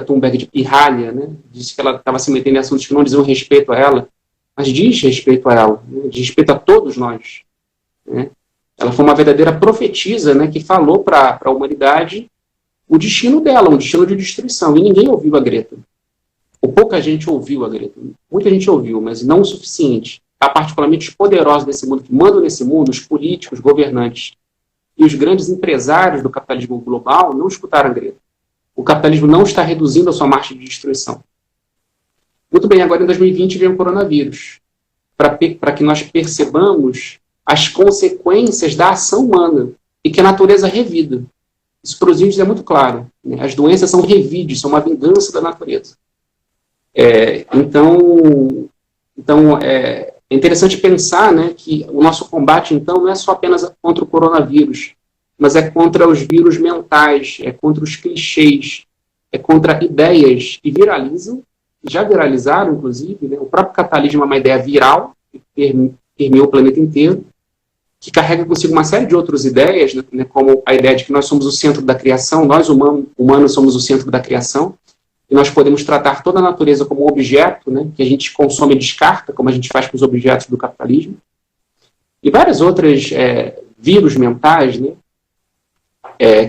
Thunberg de pirralha, né? Disse que ela estava se metendo em assuntos que não diziam respeito a ela, mas diz respeito a ela, né? Diz respeito a todos nós, né? Ela foi uma verdadeira profetisa, né, que falou para a humanidade o destino dela, um destino de destruição, e ninguém ouviu a Greta. Ou pouca gente ouviu a Greta. Muita gente ouviu, mas não o suficiente. Particularmente os poderosos desse mundo, que mandam nesse mundo, os políticos, os governantes e os grandes empresários do capitalismo global, não escutaram a Greta. O capitalismo não está reduzindo a sua marcha de destruição. Muito bem, agora em 2020 vem o coronavírus, para que nós percebamos as consequências da ação humana e que a natureza revida. Isso para os índios é muito claro, né? As doenças são revides, são uma vingança da natureza. Então é interessante pensar, né, que o nosso combate, então, não é só apenas contra o coronavírus, mas é contra os vírus mentais, é contra os clichês, é contra ideias que viralizam, já viralizaram, inclusive, né? O próprio capitalismo é uma ideia viral, que permeou o planeta inteiro, que carrega consigo uma série de outras ideias, né, como a ideia de que nós somos o centro da criação, nós humanos somos o centro da criação, e nós podemos tratar toda a natureza como um objeto, né, que a gente consome e descarta, como a gente faz com os objetos do capitalismo. E várias outras vírus mentais, né,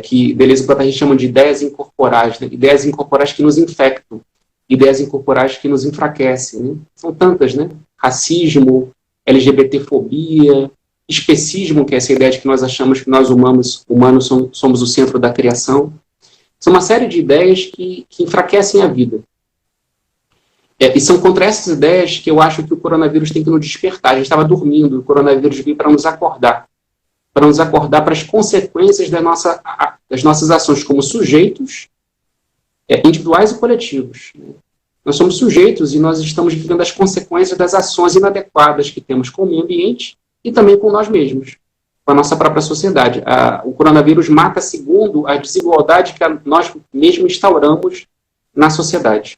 que Deleuze e Guattari chamam de ideias incorporais, né, ideias incorporais que nos infectam, ideias incorporais que nos enfraquecem. Né. São tantas, né? Racismo, LGBTfobia, especismo, que é essa ideia de que nós achamos que nós humanos somos o centro da criação. São uma série de ideias que enfraquecem a vida. E são contra essas ideias que eu acho que o coronavírus tem que nos despertar. A gente estava dormindo, o coronavírus veio para nos acordar para as consequências das nossas ações como sujeitos, individuais e coletivos. Nós somos sujeitos e nós estamos vivendo as consequências das ações inadequadas que temos com o meio ambiente e também com nós mesmos, com a nossa própria sociedade. O coronavírus mata segundo a desigualdade que nós mesmos instauramos na sociedade.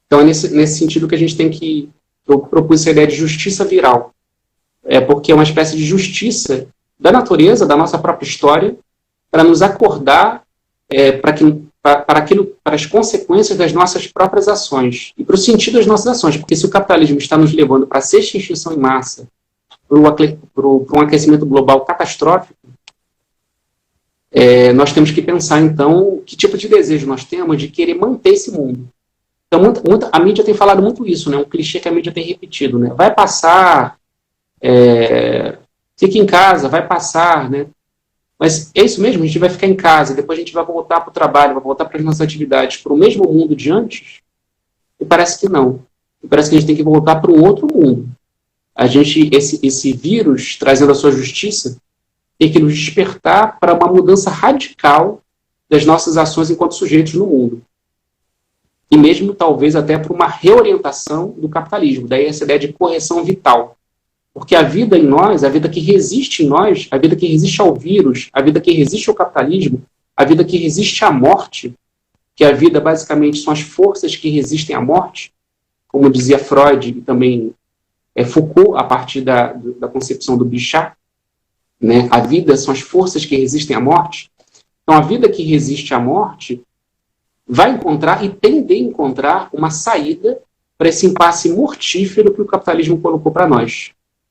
Então é nesse sentido que a gente tem que... Eu propus essa ideia de justiça viral. Porque é uma espécie de justiça da natureza, da nossa própria história, para nos acordar para as consequências das nossas próprias ações e para o sentido das nossas ações. Porque se o capitalismo está nos levando para a sexta extinção em massa, para um aquecimento global catastrófico, nós temos que pensar, então, que tipo de desejo nós temos de querer manter esse mundo. Então, a mídia tem falado muito isso, né? Um clichê que a mídia tem repetido, né? Vai passar, fica em casa, vai passar, né? Mas é isso mesmo, a gente vai ficar em casa, depois a gente vai voltar para o trabalho, vai voltar para as nossas atividades, para o mesmo mundo de antes? E parece que não. E parece que a gente tem que voltar para um outro mundo. Esse vírus, trazendo a sua justiça, tem que nos despertar para uma mudança radical das nossas ações enquanto sujeitos no mundo. E mesmo, talvez, até para uma reorientação do capitalismo. Daí essa ideia de correção vital. Porque a vida em nós, a vida que resiste em nós, a vida que resiste ao vírus, a vida que resiste ao capitalismo, a vida que resiste à morte, que a vida, basicamente, são as forças que resistem à morte, como dizia Freud e também Foucault, a partir da concepção do Bichat, né? A vida são as forças que resistem à morte. Então, a vida que resiste à morte vai encontrar e tende a encontrar uma saída para esse impasse mortífero que o capitalismo colocou para nós,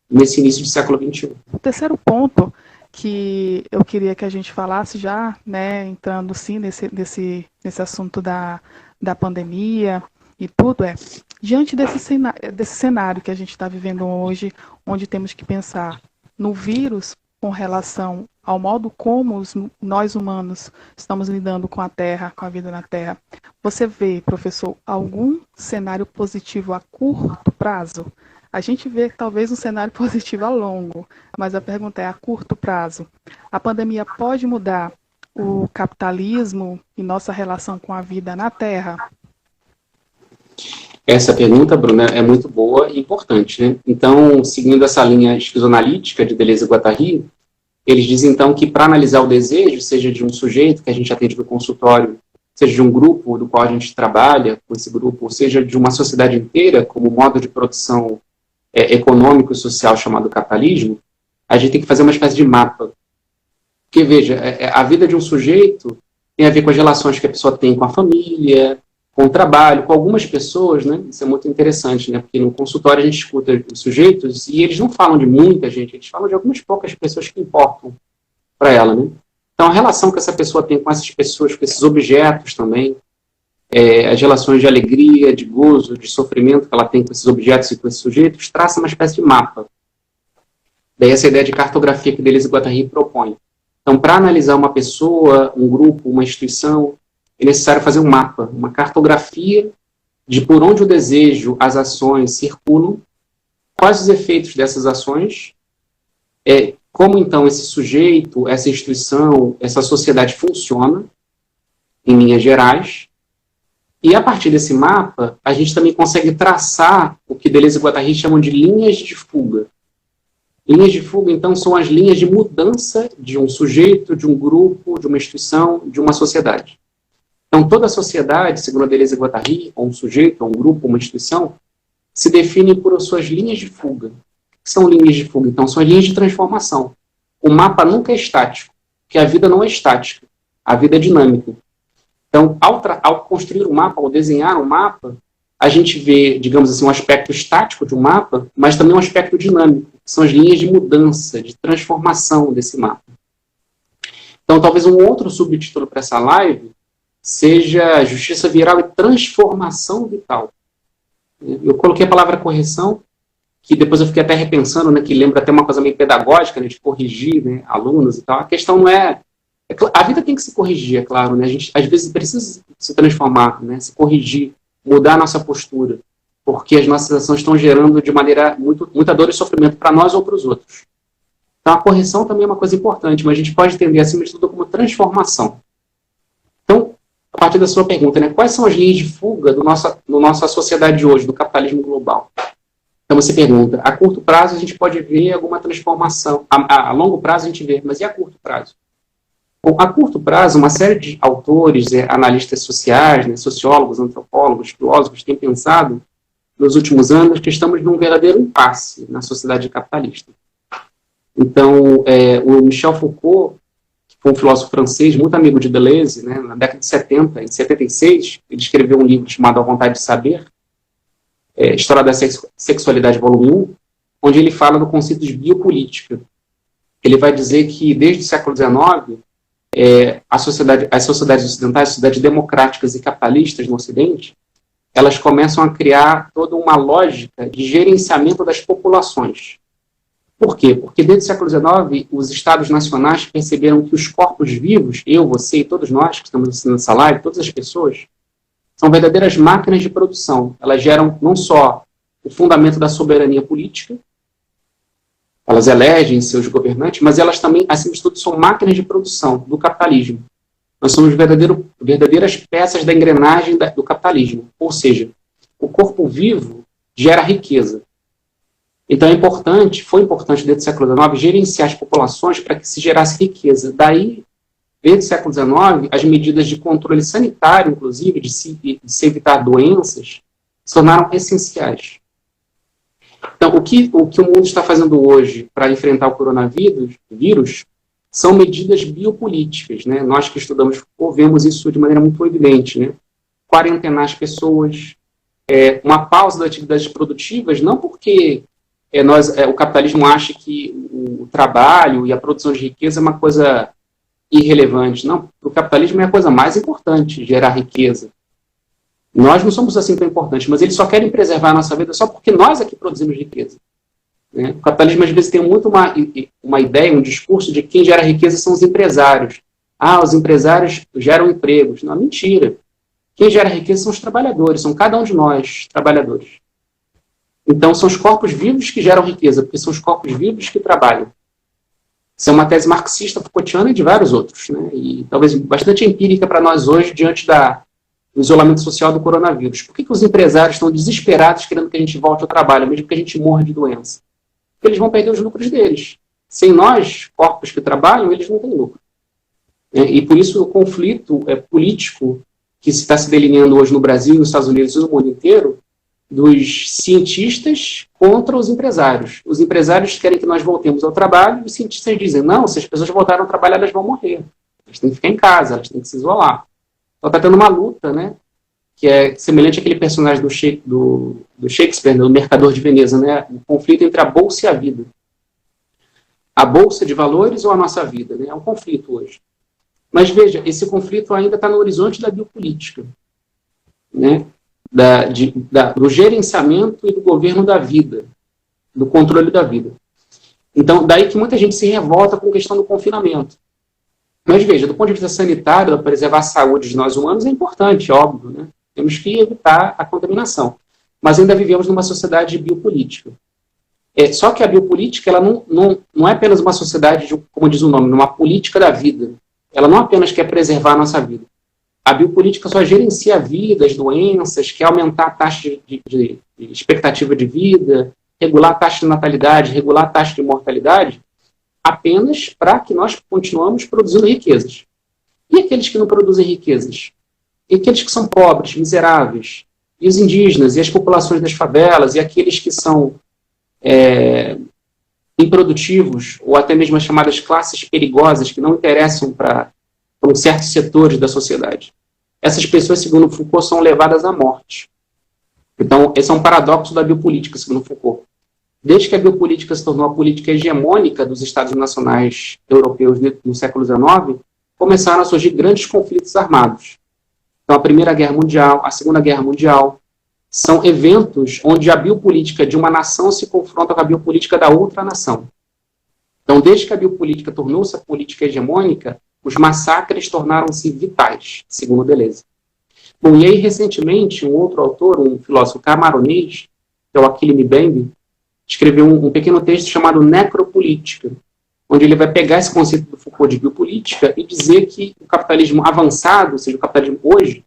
nesse início do século XXI.
O terceiro ponto que eu queria que a gente falasse já, né, entrando sim nesse assunto da pandemia e tudo, diante desse cenário que a gente está vivendo hoje, onde temos que pensar no vírus com relação ao modo como nós humanos estamos lidando com a Terra, com a vida na Terra, você vê, professor, algum cenário positivo a curto prazo? A gente vê talvez um cenário positivo a longo, mas a pergunta é a curto prazo. A pandemia pode mudar o capitalismo e nossa relação com a vida na Terra?
Essa pergunta, Bruna, é muito boa e importante, né? Então, seguindo essa linha esquizoanalítica de Deleuze e Guattari, eles dizem, então, que para analisar o desejo, seja de um sujeito que a gente atende no consultório, seja de um grupo do qual a gente trabalha com esse grupo, ou seja de uma sociedade inteira, como modo de produção econômico e social chamado capitalismo, a gente tem que fazer uma espécie de mapa. Porque, veja, a vida de um sujeito tem a ver com as relações que a pessoa tem com a família, com o trabalho, com algumas pessoas, né? Isso é muito interessante, né? Porque no consultório a gente escuta os sujeitos e eles não falam de muita gente, eles falam de algumas poucas pessoas que importam para ela, né? Então, a relação que essa pessoa tem com essas pessoas, com esses objetos também, as relações de alegria, de gozo, de sofrimento que ela tem com esses objetos e com esses sujeitos, traça uma espécie de mapa. Daí essa ideia de cartografia que Deleuze e Guattari propõe. Então, para analisar uma pessoa, um grupo, uma instituição, é necessário fazer um mapa, uma cartografia de por onde o desejo, as ações circulam, quais os efeitos dessas ações, como então esse sujeito, essa instituição, essa sociedade funciona, em linhas gerais, e a partir desse mapa, a gente também consegue traçar o que Deleuze e Guattari chamam de linhas de fuga. Linhas de fuga, então, são as linhas de mudança de um sujeito, de um grupo, de uma instituição, de uma sociedade. Então, toda a sociedade, segundo a Deleuze e Guattari, ou um sujeito, ou um grupo, ou uma instituição, se define por suas linhas de fuga. O que são linhas de fuga? Então, são as linhas de transformação. O mapa nunca é estático, porque a vida não é estática, a vida é dinâmica. Então, ao construir um mapa, ao desenhar um mapa, a gente vê, digamos assim, um aspecto estático de um mapa, mas também um aspecto dinâmico, que são as linhas de mudança, de transformação desse mapa. Então, talvez um outro subtítulo para essa live seja justiça viral e transformação vital. Eu coloquei a palavra correção, que depois eu fiquei até repensando, né, que lembra até uma coisa meio pedagógica, né, de corrigir, né, alunos e tal. A questão não a vida tem que se corrigir, é claro, né, a gente às vezes precisa se transformar, né, se corrigir, mudar a nossa postura, porque as nossas ações estão gerando de maneira muita dor e sofrimento para nós ou para os outros. Então a correção também é uma coisa importante, mas a gente pode entender acima de tudo como transformação. Então, a partir da sua pergunta, né, quais são as linhas de fuga da nossa sociedade de hoje, do capitalismo global? Então você pergunta, a curto prazo a gente pode ver alguma transformação, a longo prazo a gente vê, mas e a curto prazo? Bom, a curto prazo, uma série de autores, analistas sociais, né, sociólogos, antropólogos, filósofos, têm pensado nos últimos anos que estamos num verdadeiro impasse na sociedade capitalista. Então, o Michel Foucault, que foi um filósofo francês, muito amigo de Deleuze, né, na década de 70, em 76, ele escreveu um livro chamado A Vontade de Saber, História da Sexualidade, volume 1, onde ele fala do conceito de biopolítica. Ele vai dizer que, desde o século XIX, as sociedades ocidentais, as sociedades democráticas e capitalistas no Ocidente, elas começam a criar toda uma lógica de gerenciamento das populações. Por quê? Porque desde o século XIX, os estados nacionais perceberam que os corpos vivos, eu, você e todos nós que estamos assistindo essa live, todas as pessoas, são verdadeiras máquinas de produção. Elas geram não só o fundamento da soberania política, elas elegem seus governantes, mas elas também, acima de tudo, são máquinas de produção do capitalismo. Nós somos verdadeiras peças da engrenagem do capitalismo. Ou seja, o corpo vivo gera riqueza. Então foi importante desde o século XIX gerenciar as populações para que se gerasse riqueza. Daí, desde o século XIX, as medidas de controle sanitário, inclusive, de se evitar doenças, se tornaram essenciais. Então, o que o mundo está fazendo hoje para enfrentar o coronavírus são medidas biopolíticas, né? Nós que estudamos Foucault vemos isso de maneira muito evidente, né? Quarentenar as pessoas, uma pausa das atividades produtivas, não porque o capitalismo acha que o trabalho e a produção de riqueza é uma coisa irrelevante. Não, o capitalismo é a coisa mais importante, gerar riqueza. Nós não somos assim tão importantes, mas eles só querem preservar a nossa vida só porque nós aqui produzimos riqueza. Né? O capitalismo, às vezes, tem muito uma ideia, um discurso de que quem gera riqueza são os empresários. Os empresários geram empregos. Não, mentira. Quem gera riqueza são os trabalhadores, são cada um de nós, trabalhadores. Então, são os corpos vivos que geram riqueza, porque são os corpos vivos que trabalham. Isso é uma tese marxista, Foucaultiana e de vários outros, né? E talvez bastante empírica para nós hoje, diante do isolamento social do coronavírus. Por que os empresários estão desesperados querendo que a gente volte ao trabalho, mesmo que a gente morra de doença? Porque eles vão perder os lucros deles. Sem nós, corpos que trabalham, eles não têm lucro. E por isso o conflito político que está se delineando hoje no Brasil, nos Estados Unidos e no mundo inteiro, dos cientistas contra os empresários. Os empresários querem que nós voltemos ao trabalho e os cientistas dizem, não, se as pessoas voltarem ao trabalho, elas vão morrer. Elas têm que ficar em casa, elas têm que se isolar. Então está tendo uma luta, né, que é semelhante àquele personagem do Shakespeare, do Mercador de Veneza, né, o conflito entre a bolsa e a vida. A bolsa de valores ou a nossa vida, né, é um conflito hoje. Mas veja, esse conflito ainda está no horizonte da biopolítica, né, do gerenciamento e do governo da vida, do controle da vida. Então, daí que muita gente se revolta com a questão do confinamento. Mas veja, do ponto de vista sanitário, preservar a saúde de nós humanos é importante, óbvio, né? Temos que evitar a contaminação. Mas ainda vivemos numa sociedade biopolítica. Só que a biopolítica ela não é apenas uma sociedade, como diz o nome, uma política da vida. Ela não apenas quer preservar a nossa vida. A biopolítica só gerencia a vida, as doenças, quer aumentar a taxa de expectativa de vida, regular a taxa de natalidade, regular a taxa de mortalidade, apenas para que nós continuamos produzindo riquezas. E aqueles que não produzem riquezas? E aqueles que são pobres, miseráveis? E os indígenas, e as populações das favelas, e aqueles que são improdutivos, ou até mesmo as chamadas classes perigosas, que não interessam para certos setores da sociedade. Essas pessoas, segundo Foucault, são levadas à morte. Então, esse é um paradoxo da biopolítica, segundo Foucault. Desde que a biopolítica se tornou a política hegemônica dos Estados nacionais europeus no século XIX, começaram a surgir grandes conflitos armados. Então, a Primeira Guerra Mundial, a Segunda Guerra Mundial, são eventos onde a biopolítica de uma nação se confronta com a biopolítica da outra nação. Então, desde que a biopolítica tornou-se a política hegemônica, os massacres tornaram-se vitais, segundo Deleuze. Bom, e aí, recentemente, um outro autor, um filósofo camaronês, que é o Achille Mbembe, escreveu um pequeno texto chamado Necropolítica, onde ele vai pegar esse conceito do Foucault de biopolítica e dizer que o capitalismo avançado, ou seja, o capitalismo hoje,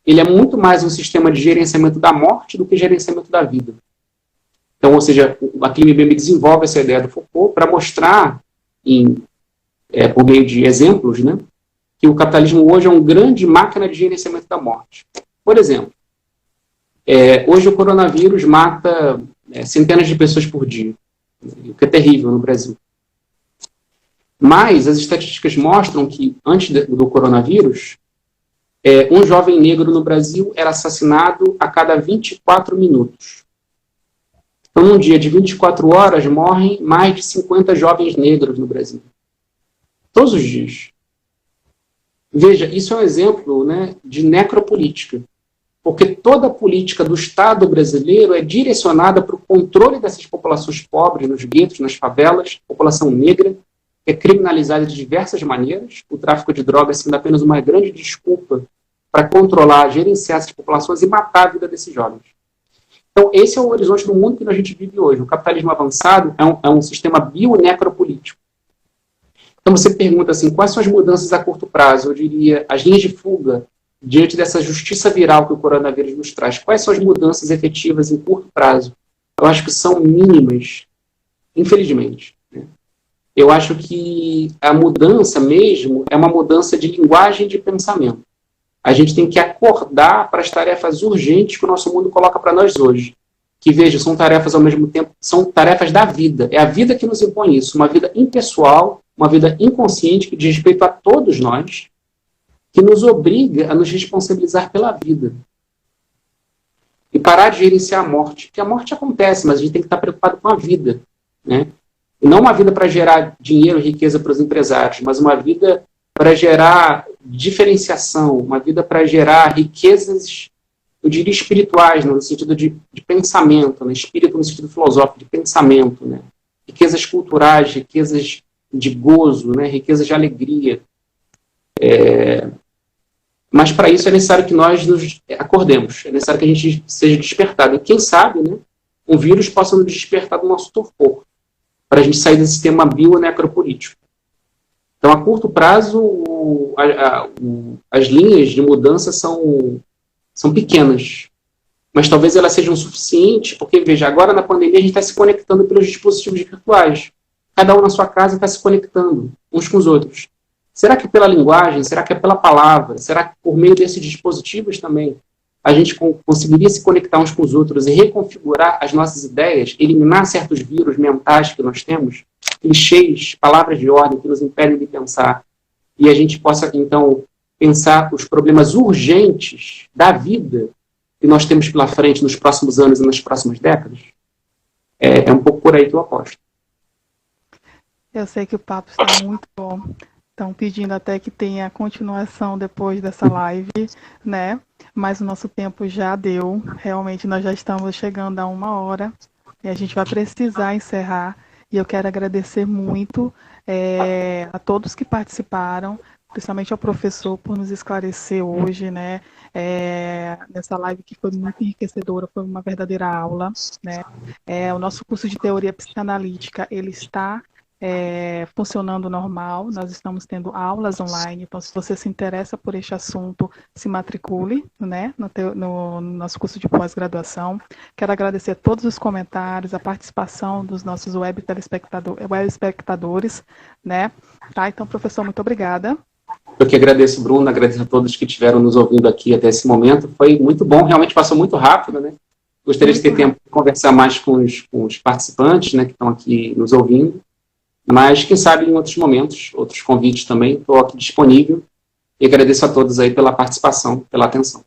ele é muito mais um sistema de gerenciamento da morte do que gerenciamento da vida. Então, ou seja, o Achille Mbembe desenvolve essa ideia do Foucault para mostrar, por meio de exemplos, né, que o capitalismo hoje é uma grande máquina de gerenciamento da morte. Por exemplo, hoje o coronavírus mata centenas de pessoas por dia, o que é terrível no Brasil. Mas as estatísticas mostram que, antes do coronavírus, um jovem negro no Brasil era assassinado a cada 24 minutos. Então, num dia de 24 horas, morrem mais de 50 jovens negros no Brasil. Todos os dias. Veja, isso é um exemplo, né, de necropolítica. porque toda a política do Estado brasileiro é direcionada para o controle dessas populações pobres, nos guetos, nas favelas, população negra, é criminalizada de diversas maneiras, o tráfico de drogas sendo apenas uma grande desculpa para controlar, gerenciar essas populações e matar a vida desses jovens. Então, esse é o horizonte do mundo que a gente vive hoje. O capitalismo avançado é um sistema bionecropolítico. Então, você pergunta assim, quais são as mudanças a curto prazo? Eu diria, as linhas de fuga, diante dessa justiça viral que o coronavírus nos traz, quais são as mudanças efetivas em curto prazo? Eu acho que são mínimas, infelizmente. Eu acho que a mudança mesmo é uma mudança de linguagem de pensamento. A gente tem que acordar para as tarefas urgentes que o nosso mundo coloca para nós hoje. Que, veja, são tarefas ao mesmo tempo, são tarefas da vida. É a vida que nos impõe isso, uma vida impessoal, uma vida inconsciente que diz respeito a todos nós, que nos obriga a nos responsabilizar pela vida. E parar de gerenciar a morte. Porque a morte acontece, mas a gente tem que estar preocupado com a vida, né? E não uma vida para gerar dinheiro e riqueza para os empresários, mas uma vida para gerar diferenciação, uma vida para gerar riquezas, eu diria, espirituais, no sentido de pensamento, né? Espírito no sentido filosófico, de pensamento, né? Riquezas culturais, riquezas de gozo, né? Riquezas de alegria. Mas para isso é necessário que nós nos acordemos, é necessário que a gente seja despertado. E quem sabe, né, um vírus possa nos despertar do nosso torpor, para a gente sair desse sistema bionecropolítico. Então, a curto prazo, as linhas de mudança são pequenas, mas talvez elas sejam suficientes, porque, veja, agora na pandemia a gente está se conectando pelos dispositivos virtuais. Cada um na sua casa está se conectando uns com os outros. Será que pela linguagem? Será que é pela palavra? Será que por meio desses dispositivos também a gente conseguiria se conectar uns com os outros e reconfigurar as nossas ideias, eliminar certos vírus mentais que nós temos, clichês, palavras de ordem que nos impedem de pensar, e a gente possa, então, pensar os problemas urgentes da vida que nós temos pela frente nos próximos anos e nas próximas décadas? É um pouco por aí que eu aposto.
Eu sei que o papo está muito bom. Estão pedindo até que tenha continuação depois dessa live, né? Mas o nosso tempo já deu. Realmente nós já estamos chegando a 1 hora e a gente vai precisar encerrar. E eu quero agradecer muito a todos que participaram, principalmente ao professor por nos esclarecer hoje, né? Nessa live que foi muito enriquecedora, foi uma verdadeira aula, né? O nosso curso de teoria psicanalítica, ele está funcionando normal, nós estamos tendo aulas online, então se você se interessa por este assunto, se matricule, né, no nosso curso de pós-graduação. Quero agradecer a todos os comentários, a participação dos nossos web espectadores, né, tá? Então, professor, muito obrigada.
Eu que agradeço, Bruno, agradeço a todos que estiveram nos ouvindo aqui até esse momento, foi muito bom, realmente passou muito rápido, né, gostaria de ter tempo de conversar mais com os participantes, né, que estão aqui nos ouvindo. Mas, quem sabe, em outros momentos, outros convites também, estou aqui disponível. E agradeço a todos aí pela participação, pela atenção.